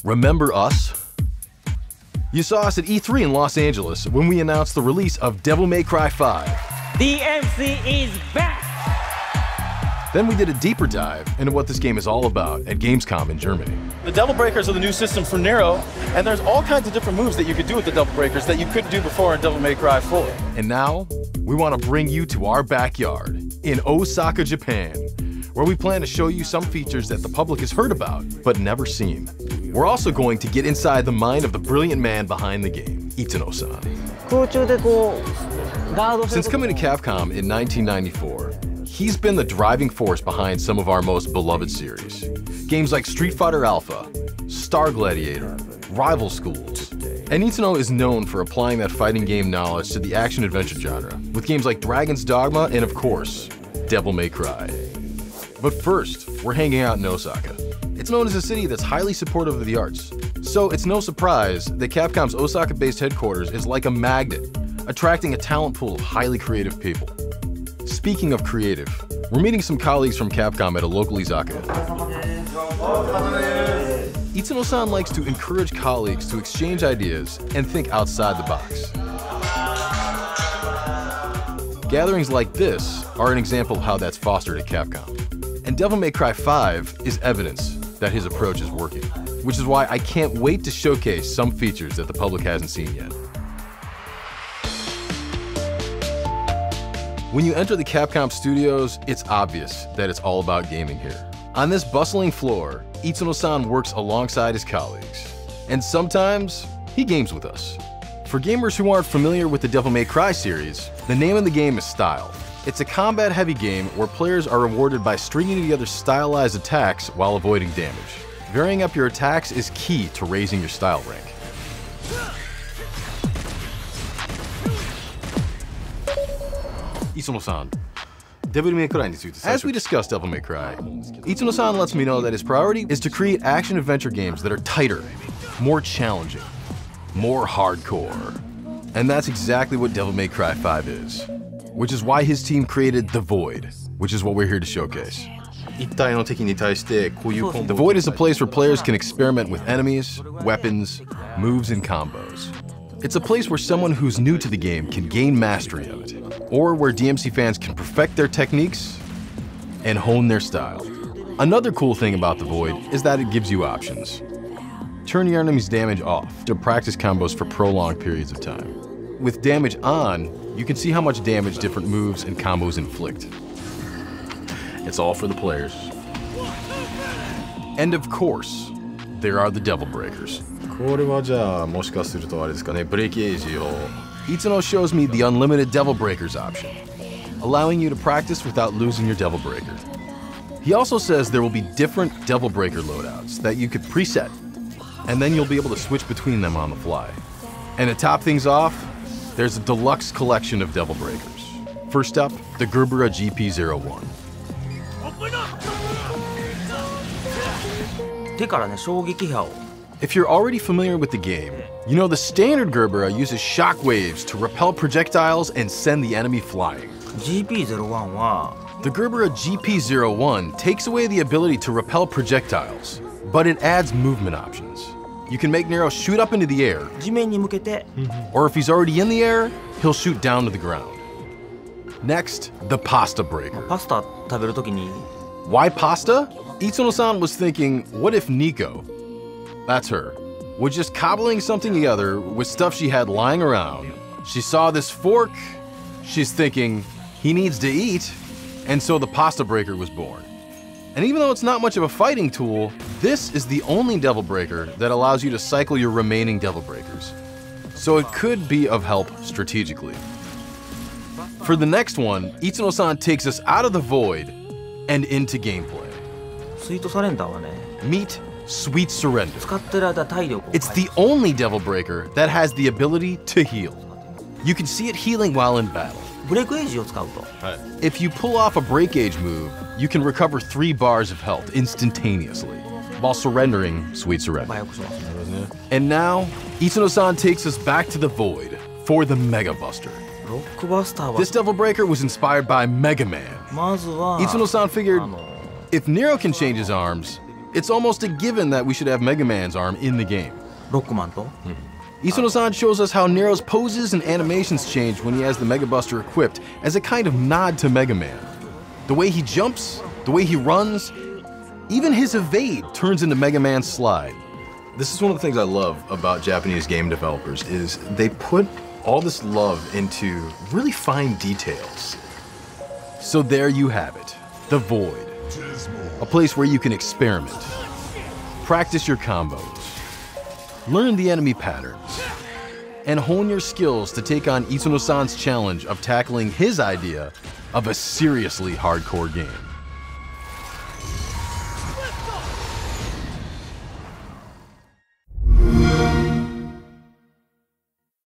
Remember us? You saw us at E3 in Los Angeles when we announced the release of Devil May Cry 5. DMC is back! Then we did a deeper dive into what this game is all about at Gamescom in Germany. The Devil Breakers are the new system for Nero, and there's all kinds of different moves that you could do with the Devil Breakers that you couldn't do before in Devil May Cry 4. And now, we want to bring you to our backyard in Osaka, Japan, where we plan to show you some features that the public has heard about, but never seen. We're also going to get inside the mind of the brilliant man behind the game, Itsuno-san. Since coming to Capcom in 1994, he's been the driving force behind some of our most beloved series. Games like Street Fighter Alpha, Star Gladiator, Rival Schools. And Itsuno is known for applying that fighting game knowledge to the action-adventure genre, with games like Dragon's Dogma and, of course, Devil May Cry. But first, we're hanging out in Osaka. It's known as a city that's highly supportive of the arts, so it's no surprise that Capcom's Osaka-based headquarters is like a magnet, attracting a talent pool of highly creative people. Speaking of creative, we're meeting some colleagues from Capcom at a local izakaya. Itsuno-san likes to encourage colleagues to exchange ideas and think outside the box. Gatherings like this are an example of how that's fostered at Capcom. And Devil May Cry 5 is evidence that his approach is working, which is why I can't wait to showcase some features that the public hasn't seen yet. When you enter the Capcom studios, it's obvious that it's all about gaming here. On this bustling floor, Itsuno-san works alongside his colleagues. And sometimes, he games with us. For gamers who aren't familiar with the Devil May Cry series, the name of the game is Style. It's a combat-heavy game where players are rewarded by stringing together stylized attacks while avoiding damage. Varying up your attacks is key to raising your style rank. Itsuno-san, as we discuss Devil May Cry, Itsuno-san lets me know that his priority is to create action-adventure games that are tighter, more challenging, more hardcore. And that's exactly what Devil May Cry 5 is. Which is why his team created The Void, which is what we're here to showcase. The Void is a place where players can experiment with enemies, weapons, moves, and combos. It's a place where someone who's new to the game can gain mastery of it, or where DMC fans can perfect their techniques and hone their style. Another cool thing about The Void is that it gives you options. Turn your enemy's damage off to practice combos for prolonged periods of time. With damage on, you can see how much damage different moves and combos inflict. It's all for the players. And of course, there are the Devil Breakers. Itsuno shows me the unlimited Devil Breakers option, allowing you to practice without losing your Devil Breaker. He also says there will be different Devil Breaker loadouts that you could preset, and then you'll be able to switch between them on the fly. And to top things off, there's a deluxe collection of Devil Breakers. First up, the Gerbera GP01. If you're already familiar with the game, you know the standard Gerbera uses shockwaves to repel projectiles and send the enemy flying. The Gerbera GP01 takes away the ability to repel projectiles, but it adds movement options. You can make Nero shoot up into the air, or if he's already in the air, he'll shoot down to the ground. Next, the Pasta Breaker. Why pasta? Itsuno-san was thinking, what if Nico, that's her, was just cobbling something together with stuff she had lying around. She saw this fork, she's thinking, he needs to eat, and so the Pasta Breaker was born. And even though it's not much of a fighting tool, this is the only Devil Breaker that allows you to cycle your remaining Devil Breakers. So it could be of help strategically. For the next one, Itsuno-san takes us out of the Void and into gameplay. Meet Sweet Surrender. It's the only Devil Breaker that has the ability to heal. You can see it healing while in battle. If you pull off a break gauge move, you can recover 3 bars of health instantaneously, while surrendering Sweet Surrender. And now, Itsuno-san takes us back to the Void for the Mega Buster. This Devil Breaker was inspired by Mega Man. Itsuno-san figured, if Nero can change his arms, It's almost a given that we should have Mega Man's arm in the game. ロックマンと Itsuno-san shows us how Nero's poses and animations change when he has the Mega Buster equipped as a kind of nod to Mega Man. The way he jumps, the way he runs, even his evade turns into Mega Man's slide. This is one of the things I love about Japanese game developers is they put all this love into really fine details. So there you have it, the Void. A place where you can experiment, practice your combos, learn the enemy patterns, and hone your skills to take on Itsuno-san's challenge of tackling his idea of a seriously hardcore game.